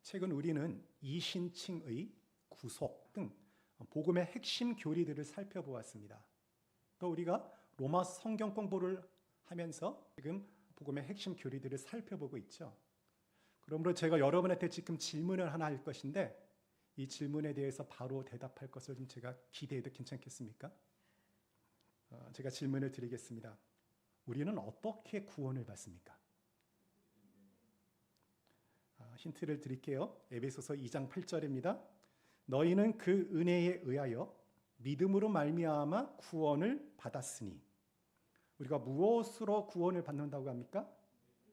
최근 우리는 이신칭의 구속 등 복음의 핵심 교리들을 살펴보았습니다. 또 우리가 로마서 성경 공부를 하면서 지금 복음의 핵심 교리들을 살펴보고 있죠. 그러므로 제가 여러분한테 지금 질문을 하나 할 것인데 이 질문에 대해서 바로 대답할 것을 좀 제가 기대해도 괜찮겠습니까? 제가 질문을 드리겠습니다. 우리는 어떻게 구원을 받습니까? 힌트를 드릴게요. 에베소서 2장 8절입니다. 너희는 그 은혜에 의하여 믿음으로 말미암아 구원을 받았으니. 우리가 무엇으로 구원을 받는다고 합니까?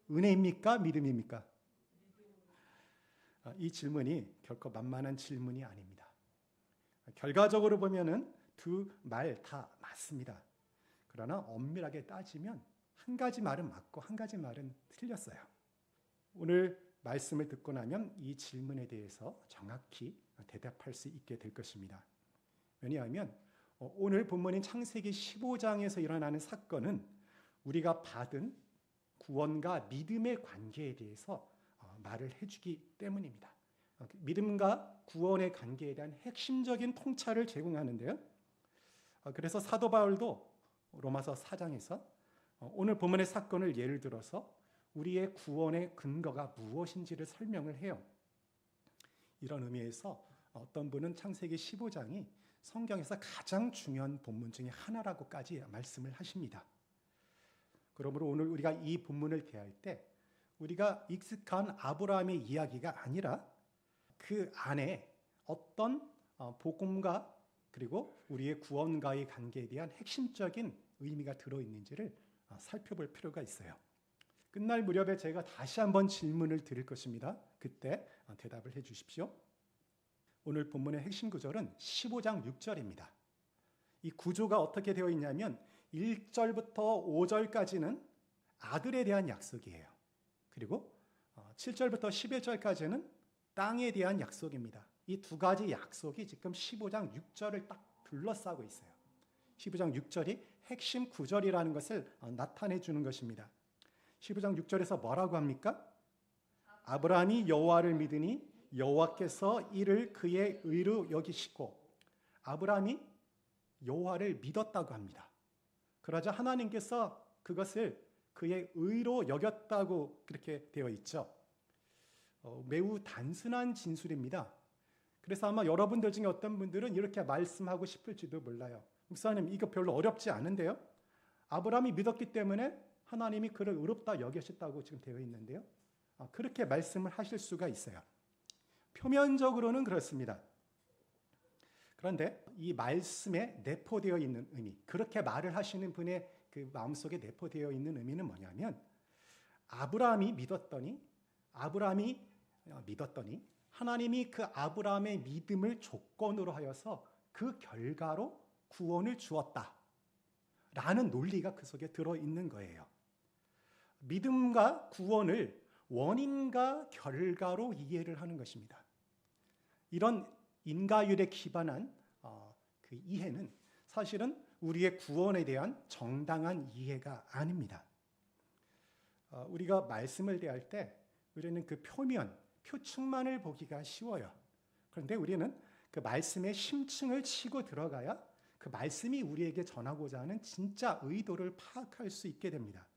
은혜입니까? 믿음입니까? 이 질문이 결코 만만한 질문이 아닙니다. 결과적으로 보면은 두 말 다 맞습니다. 그러나 엄밀하게 따지면 한 가지 말은 맞고 한 가지 말은 틀렸어요. 오늘 말씀을 듣고 나면 이 질문에 대해서 정확히 대답할 수 있게 될 것입니다. 왜냐하면 오늘 본문인 창세기 15장에서 일어나는 사건은 우리가 받은 구원과 믿음의 관계에 대해서 말을 해주기 때문입니다. 믿음과 구원의 관계에 대한 핵심적인 통찰을 제공하는데요. 그래서 사도 바울도 로마서 4장에서 오늘 본문의 사건을 예를 들어서 우리의 구원의 근거가 무엇인지를 설명을 해요. 이런 의미에서 어떤 분은 창세기 15장이 성경에서 가장 중요한 본문 중에 하나라고까지 말씀을 하십니다. 그러므로 오늘 우리가 이 본문을 대할 때 우리가 익숙한 아브라함의 이야기가 아니라 그 안에 어떤 복음과 그리고 우리의 구원과의 관계에 대한 핵심적인 의미가 들어있는지를 살펴볼 필요가 있어요. 끝날 무렵에 제가 다시 한번 질문을 드릴 것입니다. 그때 대답을 해 주십시오. 오늘 본문의 핵심 구절은 15장 6절입니다. 이 구조가 어떻게 되어 있냐면 1절부터 5절까지는 아들에 대한 약속이에요. 그리고 7절부터 11절까지는 땅에 대한 약속입니다. 이 두 가지 약속이 지금 15장 6절을 딱 둘러싸고 있어요. 15장 6절이 핵심 구절이라는 것을 나타내 주는 것입니다. 15장 6절에서 뭐라고 합니까? 아브라함이 여호와를 믿으니 여호와께서 이를 그의 의로 여기시고. 아브라함이 여호와를 믿었다고 합니다. 그러자 하나님께서 그것을 그의 의로 여겼다고 그렇게 되어 있죠. 매우 단순한 진술입니다. 그래서 아마 여러분들 중에 어떤 분들은 이렇게 말씀하고 싶을지도 몰라요. 목사님, 이거 별로 어렵지 않은데요? 아브라함이 믿었기 때문에 하나님이 그를 의롭다 여기셨다고 지금 되어 있는데요. 그렇게 말씀을 하실 수가 있어요. 표면적으로는 그렇습니다. 그런데 이 말씀에 내포되어 있는 의미, 그렇게 말을 하시는 분의 그 마음속에 내포되어 있는 의미는 뭐냐면 아브라함이 믿었더니 하나님이 그 아브라함의 믿음을 조건으로 하여서 그 결과로 구원을 주었다라는 논리가 그 속에 들어있는 거예요. 믿음과 구원을 원인과 결과로 이해를 하는 것입니다. 이런 인과율에 기반한 그 이해는 사실은 우리의 구원에 대한 정당한 이해가 아닙니다. 우리가 말씀을 대할 때 우리는 그 표층만을 보기가 쉬워요. 그런데 우리는 그 말씀의 심층을 치고 들어가야 그 말씀이 우리에게 전하고자 하는 진짜 의도를 파악할 수 있게 됩니다.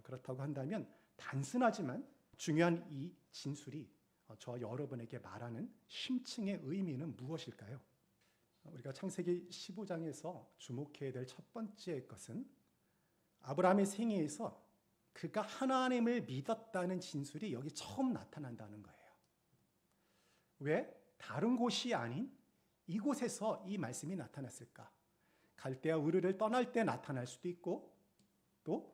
그렇다고 한다면 단순하지만 중요한 이 진술이 저와 여러분에게 말하는 심층의 의미는 무엇일까요? 우리가 창세기 15장에서 주목해야 될 첫 번째 것은 아브라함의 생애에서 그가 하나님을 믿었다는 진술이 여기 처음 나타난다는 거예요. 왜 다른 곳이 아닌 이곳에서 이 말씀이 나타났을까? 갈대아 우르를 떠날 때 나타날 수도 있고 또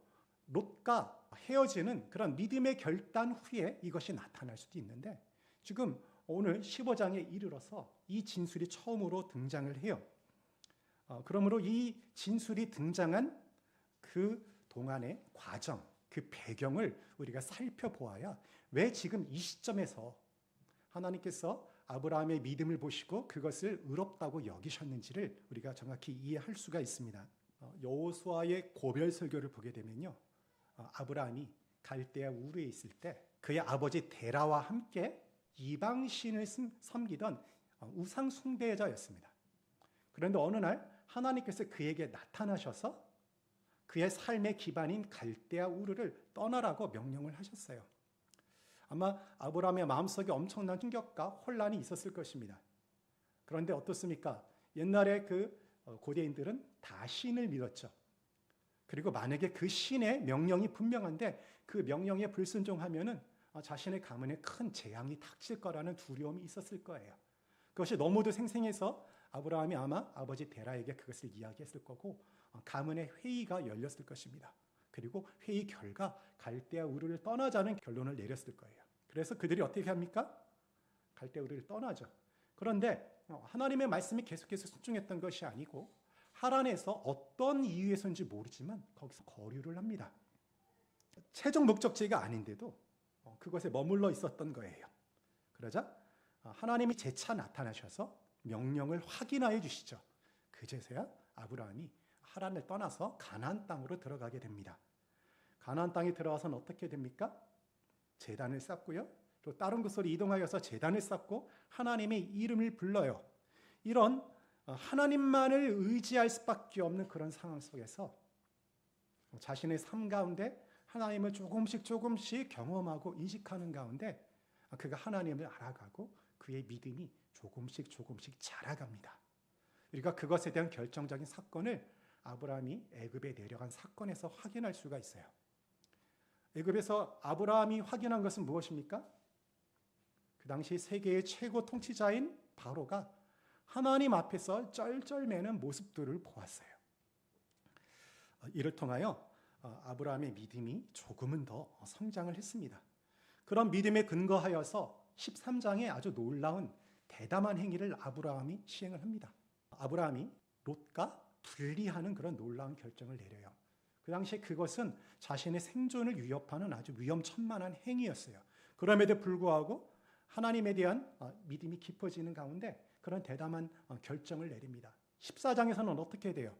롯과 헤어지는 그런 믿음의 결단 후에 이것이 나타날 수도 있는데 지금 오늘 15장에 이르러서 이 진술이 처음으로 등장을 해요. 그러므로 이 진술이 등장한 그 동안의 과정, 그 배경을 우리가 살펴보아야 왜 지금 이 시점에서 하나님께서 아브라함의 믿음을 보시고 그것을 의롭다고 여기셨는지를 우리가 정확히 이해할 수가 있습니다. 여호수아의 고별 설교를 보게 되면요, 아브라함이 갈대아 우르에 있을 때 그의 아버지 데라와 함께 이방 신을 섬기던 우상 숭배자였습니다. 그런데 어느 날 하나님께서 그에게 나타나셔서 그의 삶의 기반인 갈대아 우르를 떠나라고 명령을 하셨어요. 아마 아브라함의 마음속에 엄청난 충격과 혼란이 있었을 것입니다. 그런데 어떻습니까? 옛날에 그 고대인들은 다 신을 믿었죠. 그리고 만약에 그 신의 명령이 분명한데 그 명령에 불순종하면은 자신의 가문에 큰 재앙이 닥칠 거라는 두려움이 있었을 거예요. 그것이 너무도 생생해서 아브라함이 아마 아버지 데라에게 그것을 이야기했을 거고 가문의 회의가 열렸을 것입니다. 그리고 회의 결과 갈대아 우르를 떠나자는 결론을 내렸을 거예요. 그래서 그들이 어떻게 합니까? 갈대아 우르를 떠나죠. 그런데 하나님의 말씀이 계속해서 순종했던 것이 아니고 하란에서 어떤 이유에서인지 모르지만 거기서 거류를 합니다. 최종 목적지가 아닌데도 그것에 머물러 있었던 거예요. 그러자 하나님이 재차 나타나셔서 명령을 확인하여 주시죠. 그제서야 아브라함이 하란을 떠나서 가나안 땅으로 들어가게 됩니다. 가나안 땅에 들어와서는 어떻게 됩니까? 제단을 쌓고요. 또 다른 곳으로 이동하여서 제단을 쌓고 하나님의 이름을 불러요. 이런 하나님만을 의지할 수밖에 없는 그런 상황 속에서 자신의 삶 가운데 하나님을 조금씩 경험하고 인식하는 가운데 그가 하나님을 알아가고 그의 믿음이 조금씩 자라갑니다. 우리가 그것에 대한 결정적인 사건을 아브라함이 애굽에 내려간 사건에서 확인할 수가 있어요. 애굽에서 아브라함이 확인한 것은 무엇입니까? 그 당시 세계의 최고 통치자인 바로가 하나님 앞에서 쩔쩔매는 모습들을 보았어요. 이를 통하여 아브라함의 믿음이 조금은 더 성장을 했습니다. 그런 믿음에 근거하여서 13장에 아주 놀라운 대담한 행위를 아브라함이 시행을 합니다. 아브라함이 롯과 분리하는 그런 놀라운 결정을 내려요. 그 당시에 그것은 자신의 생존을 위협하는 아주 위험천만한 행위였어요. 그럼에도 불구하고 하나님에 대한 믿음이 깊어지는 가운데 그런 대담한 결정을 내립니다. 14장에서는 어떻게 돼요?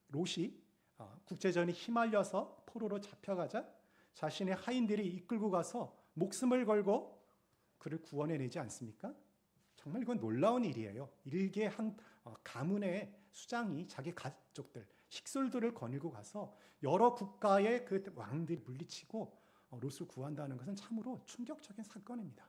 롯이 국제전에 휘말려서 포로로 잡혀가자 자신의 하인들이 이끌고 가서 목숨을 걸고 그를 구원해내지 않습니까? 정말 이건 놀라운 일이에요. 일개 한 가문의 수장이 자기 가족들, 식솔들을 거닐고 가서 여러 국가의 그 왕들이 물리치고 롯을 구한다는 것은 참으로 충격적인 사건입니다.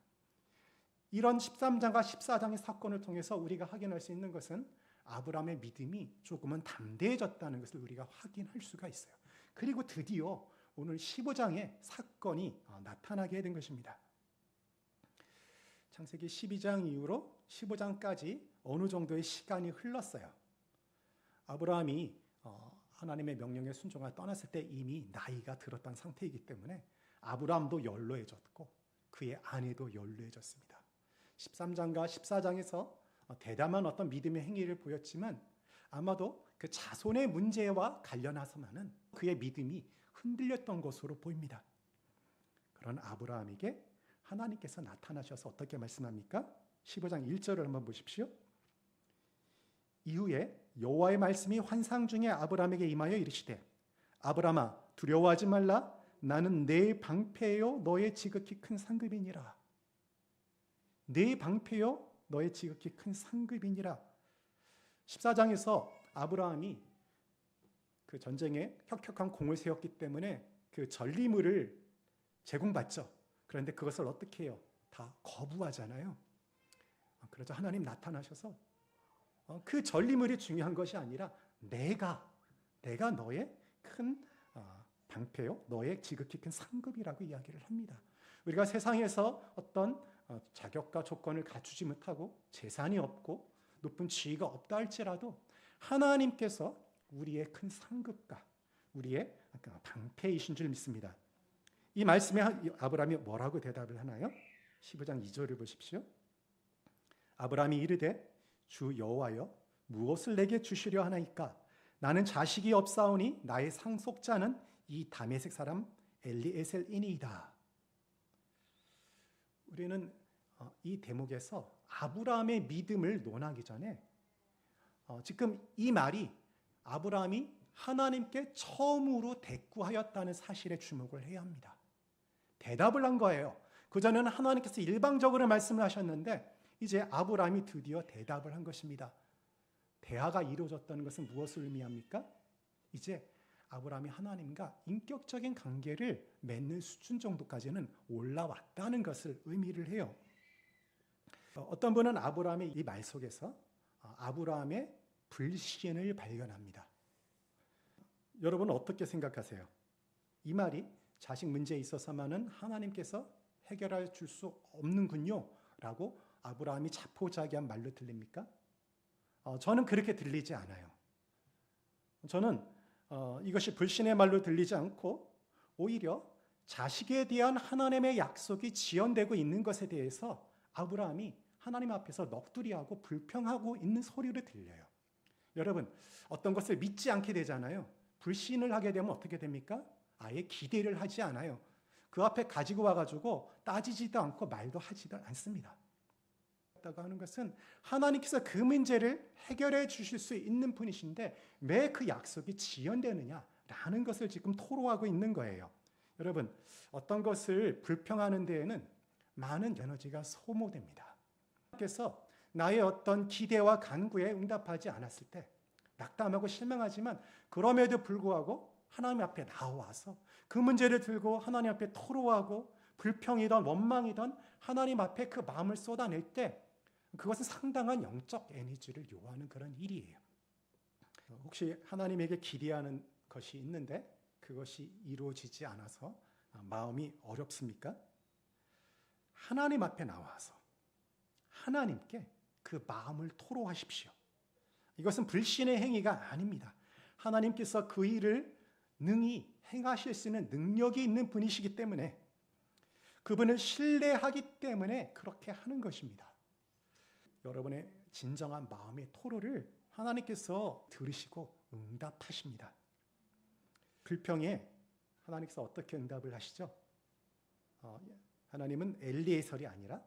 이런 13장과 14장의 사건을 통해서 우리가 확인할 수 있는 것은 아브라함의 믿음이 조금은 담대해졌다는 것을 우리가 확인할 수가 있어요. 그리고 드디어 오늘 15장의 사건이 나타나게 된 것입니다. 창세기 12장 이후로 15장까지 어느 정도의 시간이 흘렀어요. 아브라함이 하나님의 명령에 순종하여 떠났을 때 이미 나이가 들었던 상태이기 때문에 아브라함도 연로해졌고 그의 아내도 연로해졌습니다. 13장과 14장에서 대담한 어떤 믿음의 행위를 보였지만 아마도 그 자손의 문제와 관련해서만은 그의 믿음이 흔들렸던 것으로 보입니다. 그런 아브라함에게 하나님께서 나타나셔서 어떻게 말씀합니까? 15장 1절을 한번 보십시오. 이후에 여호와의 말씀이 환상 중에 아브라함에게 임하여 이르시되 아브라함아 두려워하지 말라 나는 내 방패요 너의 지극히 큰 상급이니라. 내 방패요 너의 지극히 큰 상급이니라. 14장에서 아브라함이 그 전쟁에 혁혁한 공을 세웠기 때문에 그 전리물을 제공받죠. 그런데 그것을 어떻게 해요? 다 거부하잖아요. 그러자 하나님 나타나셔서 그 전리물이 중요한 것이 아니라 내가 너의 큰 방패요, 너의 지극히 큰 상급이라고 이야기를 합니다. 우리가 세상에서 어떤 자격과 조건을 갖추지 못하고 재산이 없고 높은 지위가 없다 할지라도 하나님께서 우리의 큰 상급과 우리의 방패이신 줄 믿습니다. 이 말씀에 아브라함이 뭐라고 대답을 하나요? 15장 2절을 보십시오. 아브라함이 이르되 주 여호와여 무엇을 내게 주시려 하나이까? 나는 자식이 없사오니 나의 상속자는 이 다메섹 사람 엘리에셀이니이다. 우리는 이 대목에서 아브라함의 믿음을 논하기 전에 지금 이 말이 아브라함이 하나님께 처음으로 대꾸하였다는 사실에 주목을 해야 합니다. 대답을 한 거예요. 그전에는 하나님께서 일방적으로 말씀을 하셨는데 이제 아브라함이 드디어 대답을 한 것입니다. 대화가 이루어졌다는 것은 무엇을 의미합니까? 이제 아브라함이 하나님과 인격적인 관계를 맺는 수준 정도까지는 올라왔다는 것을 의미를 해요. 어떤 분은 아브라함의 이 말 속에서 아브라함의 불신을 발견합니다. 여러분은 어떻게 생각하세요? 이 말이 자식 문제에 있어서만은 하나님께서 해결해 줄 수 없는군요 라고 아브라함이 자포자기한 말로 들립니까? 저는 그렇게 들리지 않아요. 저는 이것이 불신의 말로 들리지 않고 오히려 자식에 대한 하나님의 약속이 지연되고 있는 것에 대해서 아브라함이 하나님 앞에서 넋두리하고 불평하고 있는 소리로 들려요. 여러분, 어떤 것을 믿지 않게 되잖아요. 불신을 하게 되면 어떻게 됩니까? 아예 기대를 하지 않아요. 그 앞에 가지고 와가지고 따지지도 않고 말도 하지도 않습니다. 다고 하는 것은 하나님께서 그 문제를 해결해 주실 수 있는 분이신데 왜 그 약속이 지연되느냐라는 것을 지금 토로하고 있는 거예요. 여러분, 어떤 것을 불평하는 데에는 많은 에너지가 소모됩니다. 그래서 나의 어떤 기대와 간구에 응답하지 않았을 때 낙담하고 실망하지만 그럼에도 불구하고 하나님 앞에 나와서 그 문제를 들고 하나님 앞에 토로하고 불평이든 원망이든 하나님 앞에 그 마음을 쏟아낼 때 그것은 상당한 영적 에너지를 요하는 그런 일이에요. 혹시 하나님에게 기대하는 것이 있는데 그것이 이루어지지 않아서 마음이 어렵습니까? 하나님 앞에 나와서 하나님께 그 마음을 토로하십시오. 이것은 불신의 행위가 아닙니다. 하나님께서 그 일을 능히 행하실 수 있는 능력이 있는 분이시기 때문에 그분을 신뢰하기 때문에 그렇게 하는 것입니다. 여러분의 진정한 마음의 토로를 하나님께서 들으시고 응답하십니다. 불평에 하나님께서 어떻게 응답을 하시죠? 하나님은 엘리에설이 아니라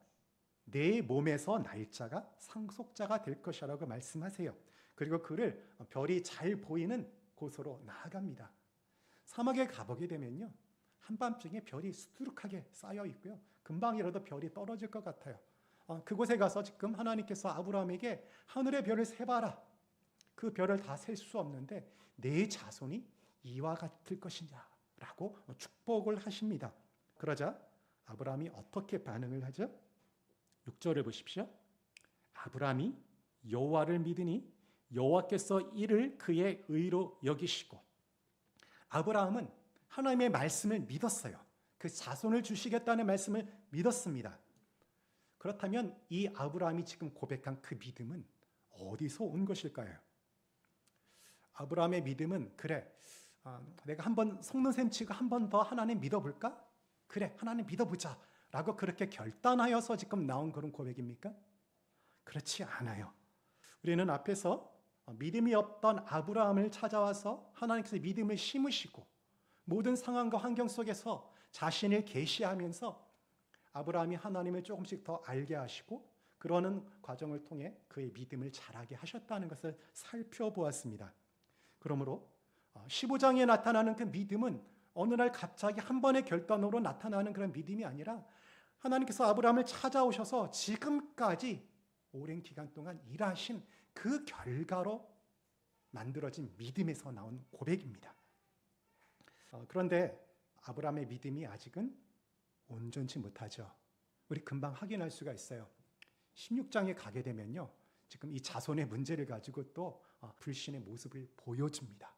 내 몸에서 날짜가 상속자가 될 것이라고 말씀하세요. 그리고 그를 별이 잘 보이는 곳으로 나아갑니다. 사막에 가보게 되면요, 한밤중에 별이 수두룩하게 쌓여 있고요, 금방이라도 별이 떨어질 것 같아요. 그곳에 가서 지금 하나님께서 아브라함에게 하늘의 별을 세봐라. 그 별을 다 셀 수 없는데 내 자손이 이와 같을 것이냐라고 축복을 하십니다. 그러자 아브라함이 어떻게 반응을 하죠? 6절을 보십시오. 아브라함이 여호와를 믿으니 여호와께서 이를 그의 의로 여기시고, 아브라함은 하나님의 말씀을 믿었어요. 그 자손을 주시겠다는 말씀을 믿었습니다. 그렇다면 이 아브라함이 지금 고백한 그 믿음은 어디서 온 것일까요? 아브라함의 믿음은 그래, 내가 한번 속는셈 치고 한 번 더 하나님 믿어볼까? 그래, 하나님 믿어보자 라고 그렇게 결단하여서 지금 나온 그런 고백입니까? 그렇지 않아요. 우리는 앞에서 믿음이 없던 아브라함을 찾아와서 하나님께서 믿음을 심으시고 모든 상황과 환경 속에서 자신을 계시하면서 아브라함이 하나님을 조금씩 더 알게 하시고 그러는 과정을 통해 그의 믿음을 자라게 하셨다는 것을 살펴보았습니다. 그러므로 15장에 나타나는 그 믿음은 어느 날 갑자기 한 번의 결단으로 나타나는 그런 믿음이 아니라 하나님께서 아브라함을 찾아오셔서 지금까지 오랜 기간 동안 일하신 그 결과로 만들어진 믿음에서 나온 고백입니다. 그런데 아브라함의 믿음이 아직은 온전치 못하죠. 우리 금방 확인할 수가 있어요. 16장에 가게 되면요, 지금 이 자손의 문제를 가지고 또 불신의 모습을 보여줍니다.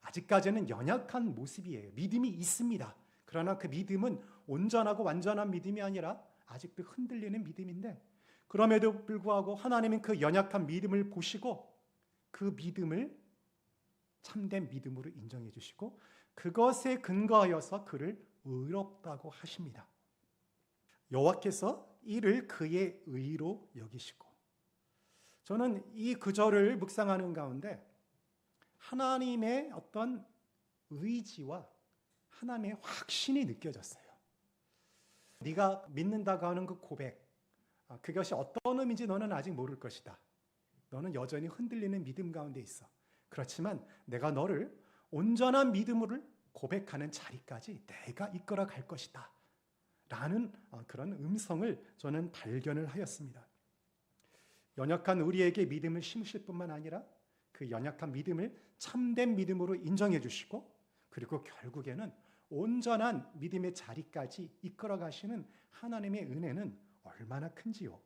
아직까지는 연약한 모습이에요. 믿음이 있습니다. 그러나 그 믿음은 온전하고 완전한 믿음이 아니라 아직도 흔들리는 믿음인데, 그럼에도 불구하고 하나님은 그 연약한 믿음을 보시고 그 믿음을 참된 믿음으로 인정해 주시고 그것에 근거하여서 그를 의롭다고 하십니다. 여호와께서 이를 그의 의로 여기시고, 저는 이 구절을 묵상하는 가운데 하나님의 어떤 의지와 하나님의 확신이 느껴졌어요. 네가 믿는다고 하는 그 고백, 그것이 어떤 의미인지 너는 아직 모를 것이다. 너는 여전히 흔들리는 믿음 가운데 있어. 그렇지만 내가 너를 온전한 믿음으로 고백하는 자리까지 내가 이끌어 갈 것이다 라는 그런 음성을 저는 발견을 하였습니다. 연약한 우리에게 믿음을 심으실 뿐만 아니라 그 연약한 믿음을 참된 믿음으로 인정해 주시고, 그리고 결국에는 온전한 믿음의 자리까지 이끌어 가시는 하나님의 은혜는 얼마나 큰지요.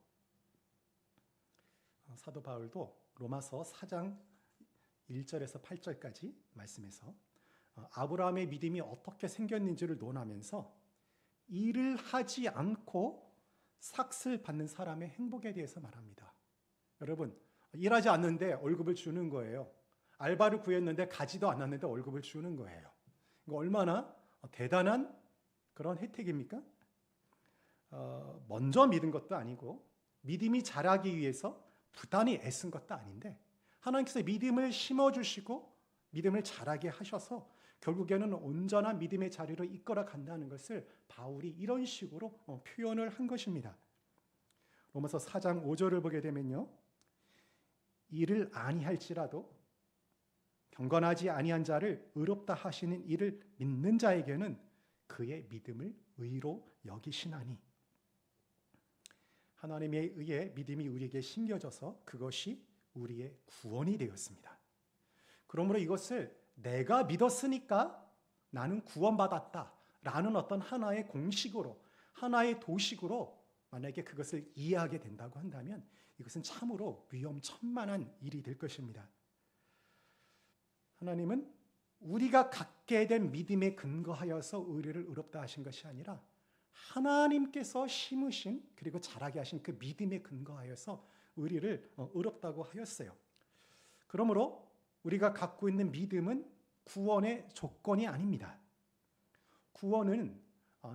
사도 바울도 로마서 4장 1절에서 8절까지 말씀에서 아브라함의 믿음이 어떻게 생겼는지를 논하면서 일을 하지 않고 삭슬 받는 사람의 행복에 대해서 말합니다. 여러분, 일하지 않는데 월급을 주는 거예요. 알바를 구했는데 가지도 않았는데 월급을 주는 거예요. 이거 얼마나 대단한 그런 혜택입니까? 먼저 믿은 것도 아니고 믿음이 자라기 위해서 부단히 애쓴 것도 아닌데 하나님께서 믿음을 심어주시고 믿음을 자라게 하셔서 결국에는 온전한 믿음의 자리로 이끌어 간다는 것을 바울이 이런 식으로 표현을 한 것입니다. 로마서 4장 5절을 보게 되면요, 이를 아니할지라도 경건하지 아니한 자를 의롭다 하시는 이를 믿는 자에게는 그의 믿음을 의로 여기시나니. 하나님에 의해 믿음이 우리에게 심겨져서 그것이 우리의 구원이 되었습니다. 그러므로 이것을 내가 믿었으니까 나는 구원받았다 라는 어떤 하나의 공식으로, 하나의 도식으로 만약에 그것을 이해하게 된다고 한다면 이것은 참으로 위험천만한 일이 될 것입니다. 하나님은 우리가 갖게 된 믿음에 근거하여서 우리를 의롭다 하신 것이 아니라 하나님께서 심으신 그리고 자라게 하신 그 믿음에 근거하여서 우리를 의롭다고 하였어요. 그러므로 우리가 갖고 있는 믿음은 구원의 조건이 아닙니다. 구원은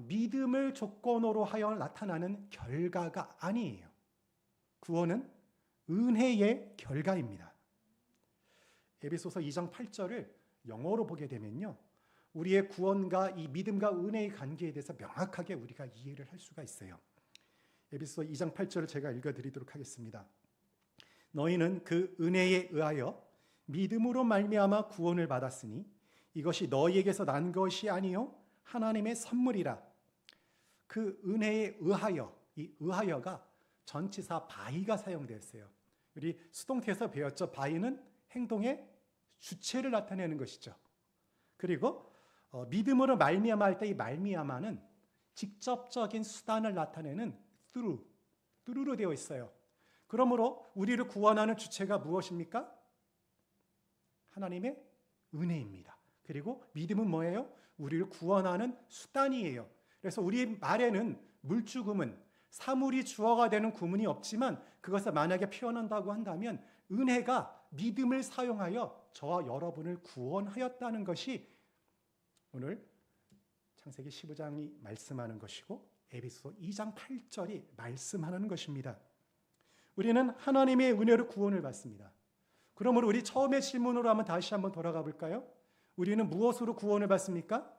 믿음을 조건으로 하여 나타나는 결과가 아니에요. 구원은 은혜의 결과입니다. 에베소서 2장 8절을 영어로 보게 되면요, 우리의 구원과 이 믿음과 은혜의 관계에 대해서 명확하게 우리가 이해를 할 수가 있어요. 에베소서 2장 8절을 제가 읽어드리도록 하겠습니다. 너희는 그 은혜에 의하여 믿음으로 말미암아 구원을 받았으니 이것이 너희에게서 난 것이 아니요 하나님의 선물이라. 그 은혜에 의하여, 이 의하여가 전치사 바이가 사용되었어요. 우리 수동태에서 배웠죠. 바이는 행동의 주체를 나타내는 것이죠. 그리고 믿음으로 말미암아 할 때 이 말미암아는 직접적인 수단을 나타내는 through로 되어 있어요. 그러므로 우리를 구원하는 주체가 무엇입니까? 하나님의 은혜입니다. 그리고 믿음은 뭐예요? 우리를 구원하는 수단이에요. 그래서 우리 말에는 물주구문, 사물이 주어가 되는 구문이 없지만 그것을 만약에 표현한다고 한다면 은혜가 믿음을 사용하여 저와 여러분을 구원하였다는 것이 오늘 창세기 15장이 말씀하는 것이고 에베소서 2장 8절이 말씀하는 것입니다. 우리는 하나님의 은혜로 구원을 받습니다. 그러므로 우리 처음의 질문으로 다시 한번 돌아가 볼까요? 우리는 무엇으로 구원을 받습니까?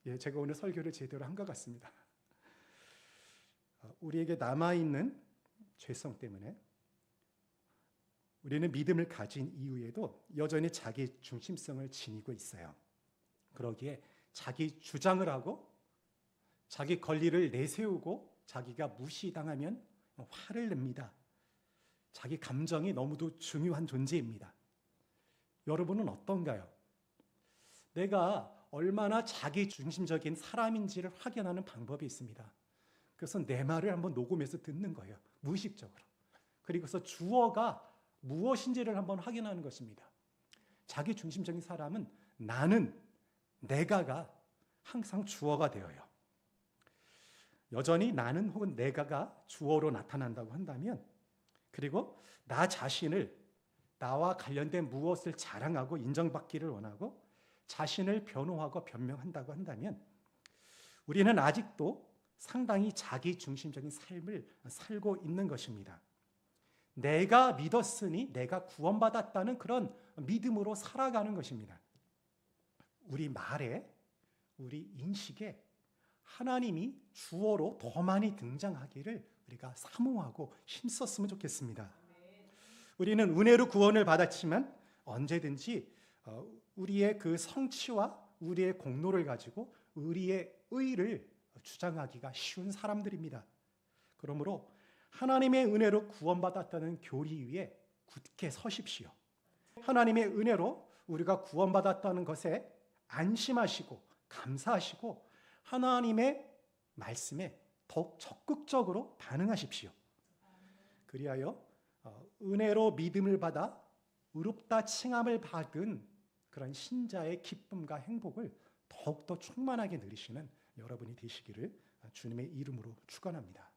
예, 제가 오늘 설교를 제대로 한 것 같습니다. 우리에게 남아있는 죄성 때문에 우리는 믿음을 가진 이후에도 여전히 자기 중심성을 지니고 있어요. 그러기에 자기 주장을 하고 자기 권리를 내세우고 자기가 무시당하면 화를 냅니다. 자기 감정이 너무도 중요한 존재입니다. 여러분은 어떤가요? 내가 얼마나 자기 중심적인 사람인지를 확인하는 방법이 있습니다. 그래서 내 말을 한번 녹음해서 듣는 거예요. 무의식적으로. 그리고서 주어가 무엇인지를 한번 확인하는 것입니다. 자기 중심적인 사람은 나는, 내가가 항상 주어가 되어요. 여전히 나는 혹은 내가가 주어로 나타난다고 한다면, 그리고 나 자신을, 나와 관련된 무엇을 자랑하고 인정받기를 원하고 자신을 변호하고 변명한다고 한다면 우리는 아직도 상당히 자기 중심적인 삶을 살고 있는 것입니다. 내가 믿었으니 내가 구원받았다는 그런 믿음으로 살아가는 것입니다. 우리 말에, 우리 인식에 하나님이 주어로 더 많이 등장하기를 우리가 사모하고 힘썼으면 좋겠습니다. 우리는 은혜로 구원을 받았지만 언제든지 우리의 그 성취와 우리의 공로를 가지고 우리의 의를 주장하기가 쉬운 사람들입니다. 그러므로 하나님의 은혜로 구원받았다는 교리 위에 굳게 서십시오. 하나님의 은혜로 우리가 구원받았다는 것에 안심하시고 감사하시고 하나님의 말씀에 더욱 적극적으로 반응하십시오. 그리하여 은혜로 믿음을 받아 의롭다 칭함을 받은 그런 신자의 기쁨과 행복을 더욱더 충만하게 누리시는 여러분이 되시기를 주님의 이름으로 축원합니다.